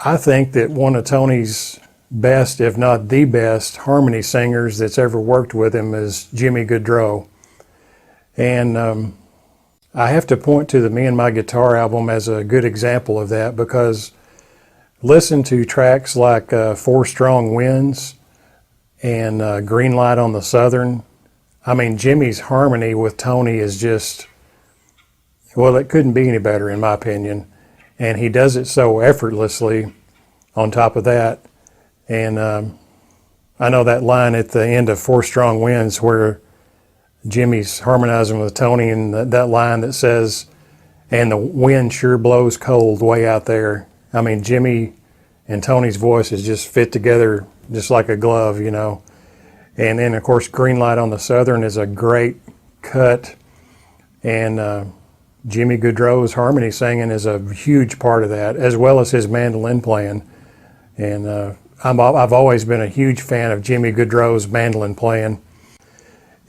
I think that one of Tony's best, if not the best, harmony singers that's ever worked with him is Jimmy Gaudreau. And I have to point to the Me and My Guitar album as a good example of that, because listen to tracks like Four Strong Winds and Green Light on the Southern. I mean, Jimmy's harmony with Tony is just, well, it couldn't be any better in my opinion. And he does it so effortlessly on top of that. And I know that line at the end of Four Strong Winds where Jimmy's harmonizing with Tony, and that line that says, "And the wind sure blows cold way out there." I mean, Jimmy and Tony's voices just fit together just like a glove, you know. And then, of course, Green Light on the Southern is a great cut. And Jimmy Gaudreau's harmony singing is a huge part of that, as well as his mandolin playing. And I've always been a huge fan of Jimmy Gaudreau's mandolin playing.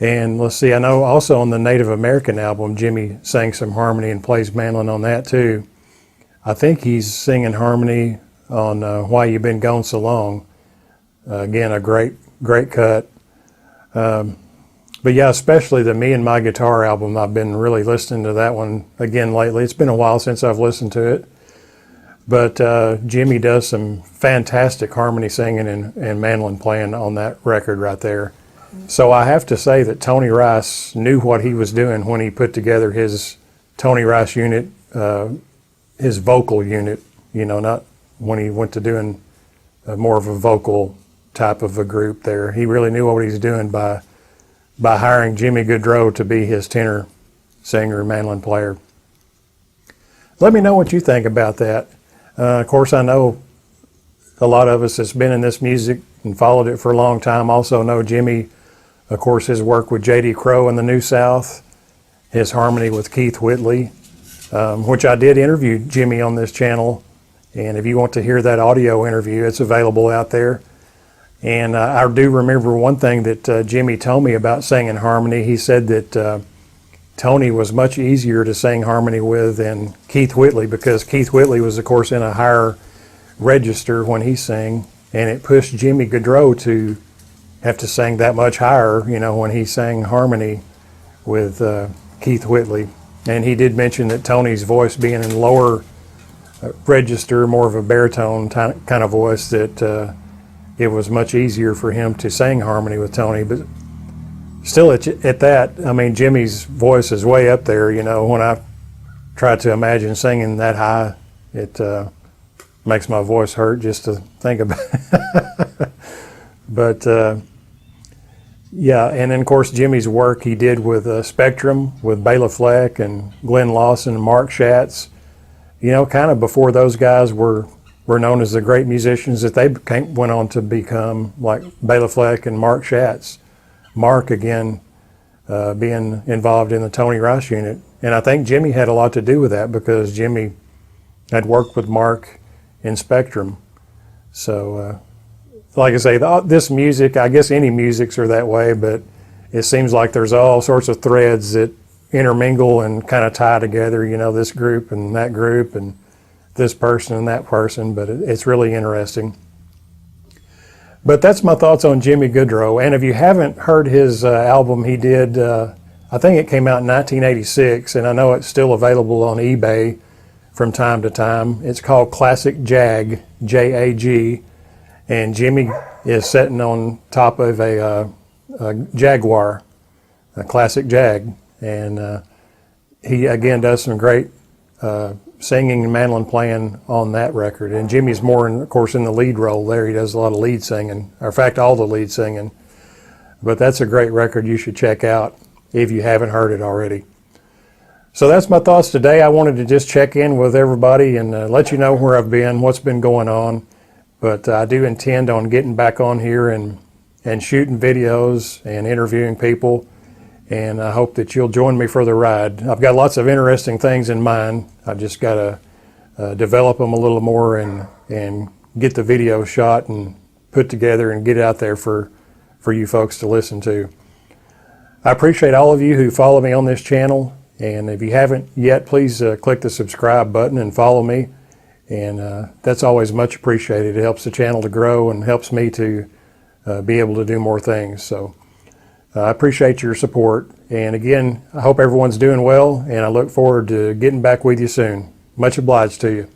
And let's see, I know also on the Native American album, Jimmy sang some harmony and plays mandolin on that too. I think he's singing harmony on Why You Been Gone So Long. Again, a great cut. But yeah, especially the Me and My Guitar album, I've been really listening to that one again lately. It's been a while since I've listened to it. But Jimmy does some fantastic harmony singing and mandolin playing on that record right there. So I have to say that Tony Rice knew what he was doing when he put together his Tony Rice unit, his vocal unit, you know, not when he went to doing more of a vocal type of a group there. He really knew what he was doing by hiring Jimmy Gaudreau to be his tenor singer and mandolin player. Let me know what you think about that. Of course, I know a lot of us that's been in this music and followed it for a long time also know Jimmy, of course, his work with J.D. Crowe in the New South, his harmony with Keith Whitley, which I did interview Jimmy on this channel. And if you want to hear that audio interview, it's available out there. And I do remember one thing that Jimmy told me about singing harmony. He said that Tony was much easier to sing harmony with than Keith Whitley, because Keith Whitley was, of course, in a higher register when he sang, and it pushed Jimmy Gaudreau to have to sing that much higher, you know, when he sang harmony with Keith Whitley. And he did mention that Tony's voice being in lower register, more of a baritone kind of voice, that it was much easier for him to sing harmony with Tony. But still, at that, I mean, Jimmy's voice is way up there, you know. When I try to imagine singing that high, it makes my voice hurt just to think about it. But yeah, and then of course Jimmy's work he did with Spectrum, with Bela Fleck and Glenn Lawson and Mark Schatz, you know, kind of before those guys were known as the great musicians that they went on to become, like Bela Fleck and Mark Schatz. Mark, again, being involved in the Tony Rice unit. And I think Jimmy had a lot to do with that, because Jimmy had worked with Mark in Spectrum. So, like I say, this music, I guess any musics are that way, but it seems like there's all sorts of threads that intermingle and kind of tie together, you know, this group and that group and this person and that person, but it's really interesting. But that's my thoughts on Jimmy Gaudreau. And if you haven't heard his album he did, I think it came out in 1986, and I know it's still available on eBay from time to time. It's called Classic Jag, J-A-G, and Jimmy is sitting on top of a Jaguar, a classic Jag. And he, again, does some great singing and mandolin playing on that record. And Jimmy's more, of course, in the lead role there. He does a lot of lead singing, or in fact, all the lead singing. But that's a great record you should check out if you haven't heard it already. So that's my thoughts today. I wanted to just check in with everybody and let you know where I've been, what's been going on. But I do intend on getting back on here and shooting videos and interviewing people. And I hope that you'll join me for the ride. I've got lots of interesting things in mind. I've just got to develop them a little more and get the video shot and put together and get it out there for you folks to listen to. I appreciate all of you who follow me on this channel. And if you haven't yet, please click the subscribe button and follow me. And that's always much appreciated. It helps the channel to grow and helps me to be able to do more things. So I appreciate your support. And again, I hope everyone's doing well, and I look forward to getting back with you soon. Much obliged to you.